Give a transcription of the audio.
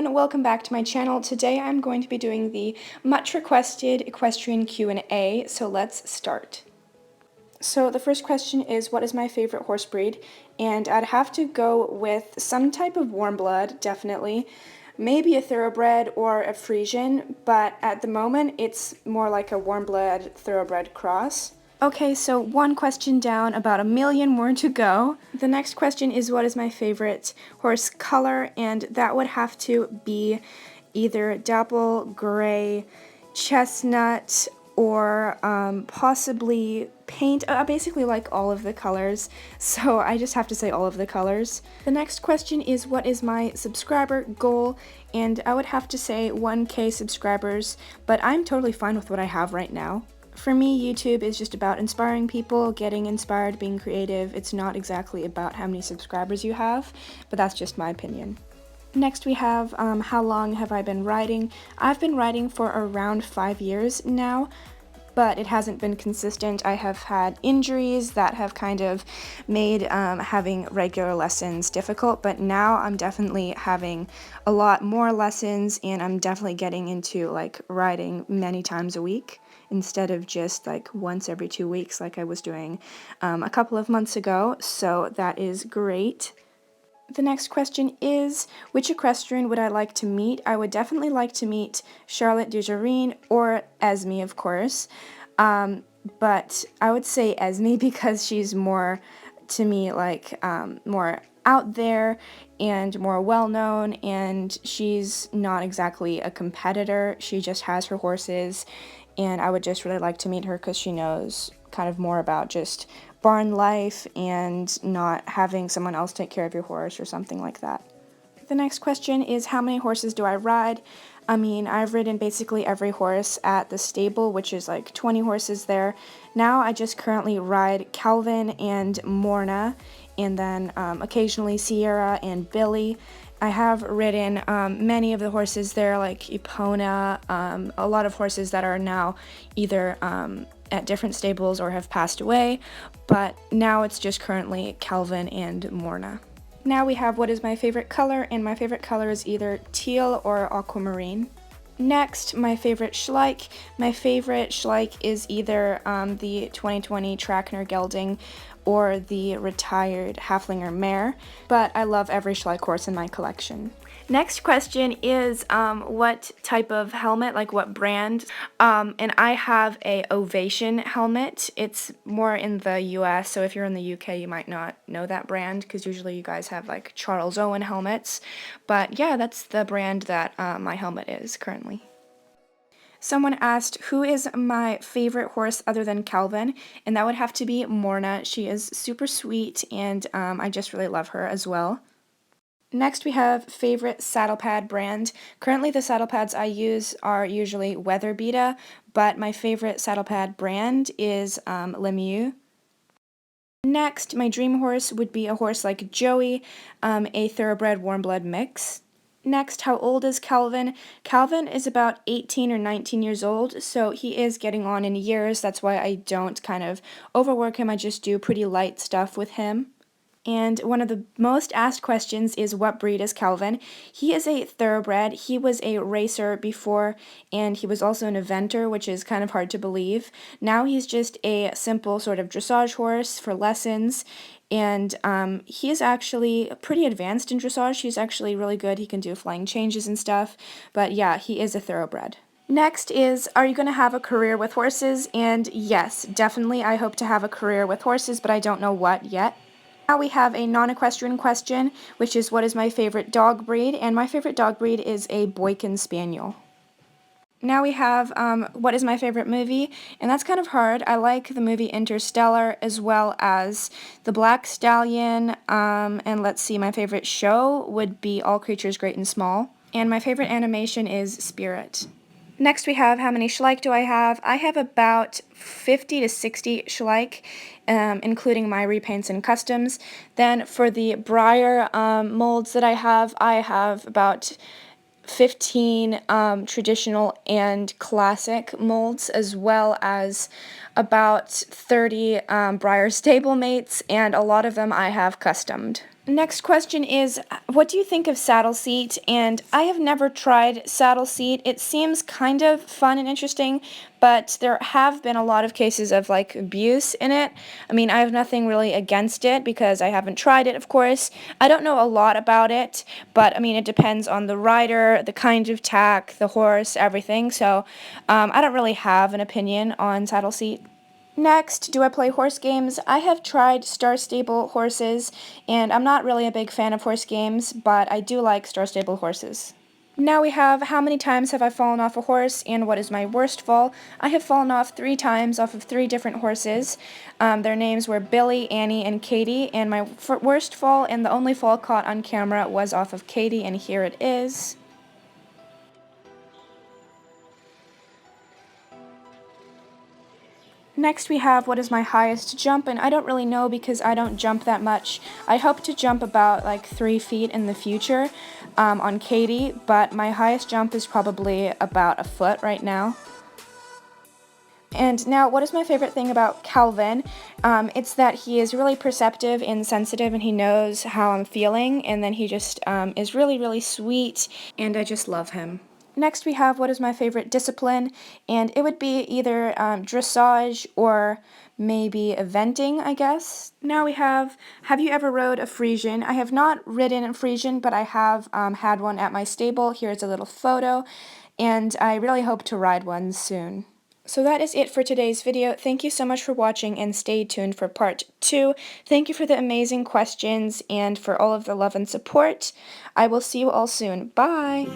everyone, welcome back to my channel. Today I'm going to be doing the much requested equestrian Q&A, so let's start. So the first question is, what is my favorite horse breed? And I'd have to go with some type of warm blood, definitely. Maybe a thoroughbred or a Frisian, but at the moment it's more like a warm blood thoroughbred cross. Okay, so one question down, about a million more to go. The next question is, what is my favorite horse color? And that would have to be either dapple, gray, chestnut, or possibly paint. I basically like all of the colors, so I just have to say all of the colors. The next question is, what is my subscriber goal? And I would have to say 1K subscribers, but I'm totally fine with what I have right now. For me, YouTube is just about inspiring people, getting inspired, being creative. It's not exactly about how many subscribers you have, but that's just my opinion. Next we have, how long have I been riding? I've been riding for around 5 years now, but it hasn't been consistent. I have had injuries that have kind of made having regular lessons difficult, but now I'm definitely having a lot more lessons, and I'm definitely getting into like riding many times a week instead of just like once every 2 weeks like I was doing a couple of months ago, so that is great. The next question is, which equestrian would I like to meet? I would definitely like to meet Charlotte Dujardin or Esme, of course, but I would say Esme because she's more, to me, like more out there and more well-known, and she's not exactly a competitor. She just has her horses, and I would just really like to meet her because she knows kind of more about just barn life and not having someone else take care of your horse or something like that. The next question is, how many horses do I ride? I mean, I've ridden basically every horse at the stable, which is like 20 horses there. Now I just currently ride Calvin and Morna, and then occasionally Sierra and Billy. I have ridden many of the horses there, like Epona, a lot of horses that are now either at different stables or have passed away, but now it's just currently Calvin and Morna. Now we have, what is my favorite color? And my favorite color is either teal or aquamarine. Next, my favorite schleich. My favorite schleich is either the 2020 Trackner Gelding or the retired Haflinger mare, but I love every schleich horse in my collection. Next question is, what type of helmet, like what brand? And I have a Ovation helmet. It's more in the US, so if you're in the UK, you might not know that brand, because usually you guys have like Charles Owen helmets. But yeah, that's the brand that my helmet is currently. Someone asked, who is my favorite horse other than Calvin? And that would have to be Morna. She is super sweet, and I just really love her as well. Next we have favorite saddle pad brand. Currently the saddle pads I use are usually Weatherbita, but my favorite saddle pad brand is Lemieux. Next, my dream horse would be a horse like Joey, a thoroughbred warm blood mix. Next, how old is Calvin? Calvin is about 18 or 19 years old, so he is getting on in years. That's why I don't kind of overwork him. I just do pretty light stuff with him. And one of the most asked questions is, what breed is Calvin? He is a thoroughbred. He was a racer before, and he was also an eventer, which is kind of hard to believe. Now he's just a simple sort of dressage horse for lessons, and he is actually pretty advanced in dressage. He's actually really good. He can do flying changes and stuff, but yeah, he is a thoroughbred. Next is, are you going to have a career with horses? And yes, definitely I hope to have a career with horses, but I don't know what yet. Now we have a non-equestrian question, which is, what is my favorite dog breed? And my favorite dog breed is a Boykin Spaniel. Now we have, what is my favorite movie? And that's kind of hard. I like the movie Interstellar, as well as The Black Stallion, and let's see, my favorite show would be All Creatures Great and Small. And my favorite animation is Spirit. Next we have, how many schleich do I have? I have about 50 to 60 schleich, including my repaints and customs. Then for the Breyer molds that I have about 15 traditional and classic molds, as well as about 30 Breyer stablemates, and a lot of them I have customed. Next question is, what do you think of saddle seat? And I have never tried saddle seat. It seems kind of fun and interesting, but there have been a lot of cases of like abuse in it. I mean, I have nothing really against it because I haven't tried it, of course. I don't know a lot about it, but I mean, it depends on the rider, the kind of tack, the horse, everything. So I don't really have an opinion on saddle seat. Next, do I play horse games? I have tried Star Stable horses, and I'm not really a big fan of horse games, but I do like Star Stable horses. Now we have how many times have I fallen off a horse and what is my worst fall. I have fallen off 3 times off of 3 different horses. Their names were Billy, Annie, and Katie, and my worst fall and the only fall caught on camera was off of Katie, and here it is. Next we have what is my highest jump, and I don't really know because I don't jump that much. I hope to jump about like 3 feet in the future on Katie, but my highest jump is probably about a foot right now. And now, what is my favorite thing about Calvin? It's that he is really perceptive and sensitive, and he knows how I'm feeling, and then he just is really, really sweet, and I just love him. Next we have what is my favorite discipline, and it would be either dressage or maybe eventing, I guess. Now we have you ever rode a Frisian? I have not ridden a Frisian, but I have had one at my stable. Here's a little photo, and I really hope to ride one soon. So that is it for today's video. Thank you so much for watching, and stay tuned for part 2. Thank you for the amazing questions and for all of the love and support. I will see you all soon. Bye!